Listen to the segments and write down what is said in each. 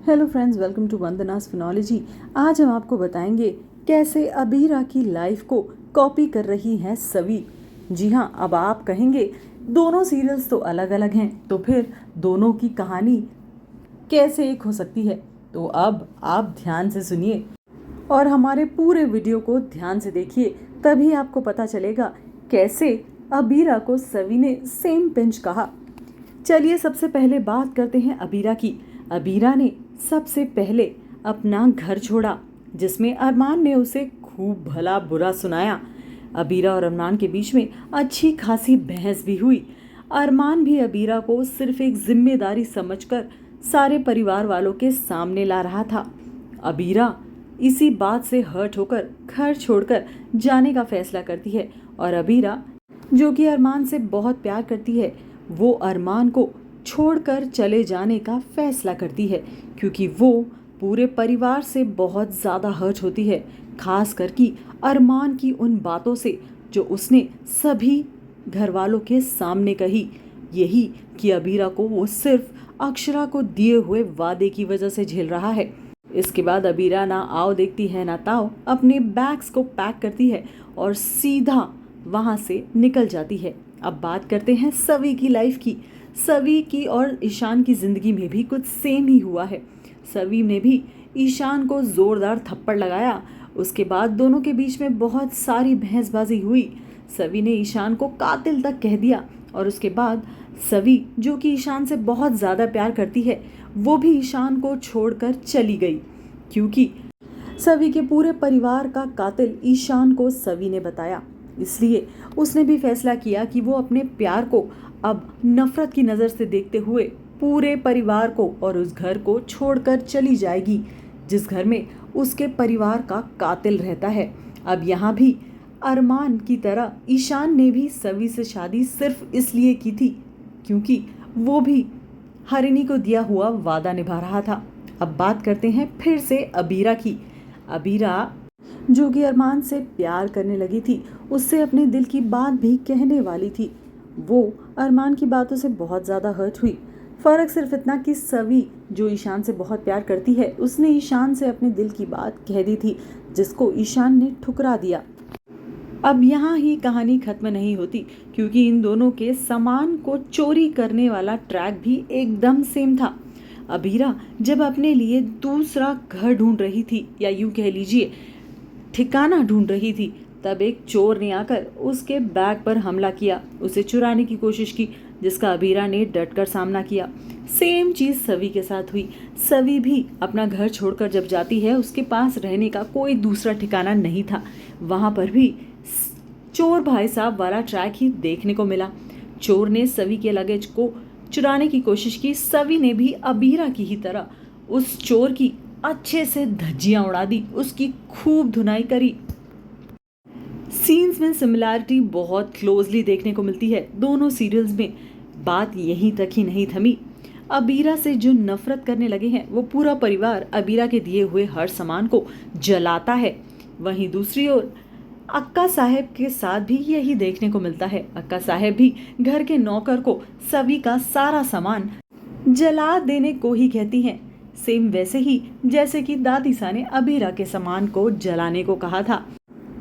Hello friends, welcome to Vandana's finology. आज हम आपको बताएंगे कैसे अबीरा की लाइफ को कॉपी कर रही हैं सवी। जी हाँ, अब आप कहेंगे दोनों सीरियल्स तो अलग अलग हैं, तो फिर दोनों की कहानी कैसे एक हो सकती है। तो अब आप ध्यान से सुनिए और हमारे पूरे वीडियो को ध्यान से देखिए, तभी आपको पता चलेगा कैसे अबीरा को सवी ने सेम पिंच कहा। चलिए सबसे पहले बात करते हैं अबीरा की। अबीरा ने सबसे पहले अपना घर छोड़ा, जिसमें अरमान ने उसे खूब भला बुरा सुनाया। अबीरा और अरमान के बीच में अच्छी खासी बहस भी हुई। अरमान भी अबीरा को सिर्फ एक जिम्मेदारी समझकर सारे परिवार वालों के सामने ला रहा था। अबीरा इसी बात से हर्ट होकर घर छोड़कर जाने का फैसला करती है और अबीरा, जो कि अरमान से बहुत प्यार करती है, वो अरमान को छोड़कर चले जाने का फैसला करती है, क्योंकि वो पूरे परिवार से बहुत ज़्यादा हर्ट होती है, खास करके अरमान की उन बातों से जो उसने सभी घर वालों के सामने कही। यही कि अबीरा को वो सिर्फ अक्षरा को दिए हुए वादे की वजह से झेल रहा है। इसके बाद अबीरा ना आओ देखती है ना ताओ, अपने बैग्स को पैक करती है और सीधा वहाँ से निकल जाती है। अब बात करते हैं सवी की लाइफ की। सवी की और ईशान की ज़िंदगी में भी कुछ सेम ही हुआ है। सवी ने भी ईशान को ज़ोरदार थप्पड़ लगाया। उसके बाद दोनों के बीच में बहुत सारी बहसबाजी हुई। सवी ने ईशान को कातिल तक कह दिया और उसके बाद सवी, जो कि ईशान से बहुत ज़्यादा प्यार करती है, वो भी ईशान को छोड़कर चली गई, क्योंकि सवी के पूरे परिवार का कातिल ईशान को सवी ने बताया। इसलिए उसने भी फैसला किया कि वो अपने प्यार को अब नफरत की नज़र से देखते हुए पूरे परिवार को और उस घर को छोड़कर चली जाएगी, जिस घर में उसके परिवार का कातिल रहता है। अब यहाँ भी अरमान की तरह ईशान ने भी सवी से शादी सिर्फ इसलिए की थी क्योंकि वो भी हरिणी को दिया हुआ वादा निभा रहा था। अब बात करते हैं फिर से अबीरा की। अबीरा, जो कि अरमान से प्यार करने लगी थी, उससे अपने दिल की बात भी कहने वाली थी, वो अरमान की बातों से बहुत ज़्यादा हर्ट हुई। फ़र्क सिर्फ इतना कि सवी, जो ईशान से बहुत प्यार करती है, उसने ईशान से अपने दिल की बात कह दी थी, जिसको ईशान ने ठुकरा दिया। अब यहाँ ही कहानी खत्म नहीं होती, क्योंकि इन दोनों के सामान को चोरी करने वाला ट्रैक भी एकदम सेम था। अबीरा जब अपने लिए दूसरा घर ढूंढ रही थी, या यूँ कह लीजिए ठिकाना ढूंढ रही थी, तब एक चोर ने आकर उसके बैग पर हमला किया, उसे चुराने की कोशिश की, जिसका अबीरा ने डटकर सामना किया। सेम चीज़ सवी के साथ हुई। सवी भी अपना घर छोड़कर जब जाती है, उसके पास रहने का कोई दूसरा ठिकाना नहीं था। वहाँ पर भी चोर भाई साहब वाला ट्रैक ही देखने को मिला। चोर ने सवी के लगेज को चुराने की कोशिश की। सवी ने भी अबीरा की ही तरह उस चोर की अच्छे से धज्जियां उड़ा दी, उसकी खूब धुनाई करी। सीन्स में सिमिलैरिटी बहुत क्लोजली देखने को मिलती है दोनों सीरियल्स में। बात यहीं तक ही नहीं थमी। अबीरा से जो नफरत करने लगे हैं, वो पूरा परिवार अबीरा के दिए हुए हर सामान को जलाता है। वहीं दूसरी ओर अक्का साहेब के साथ भी यही देखने को मिलता है। अक्का साहेब भी घर के नौकर को सवी का सारा सामान जला देने को ही कहती हैं, सेम वैसे ही जैसे कि दादी सा ने अबीरा के सामान को जलाने को कहा था।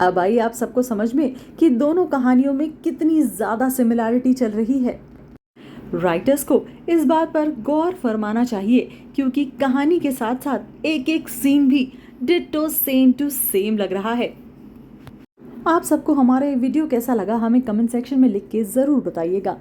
अब आई आप सबको समझ में कि दोनों कहानियों में कितनी ज़्यादा सिमिलैरिटी चल रही है। राइटर्स को इस बात पर गौर फरमाना चाहिए, क्योंकि कहानी के साथ साथ एक एक सीन भी डिट्टो सेम टू सेम लग रहा है। आप सबको हमारा ये वीडियो कैसा लगा, हमें कमेंट सेक्शन में लिख के ज़रूर बताइएगा।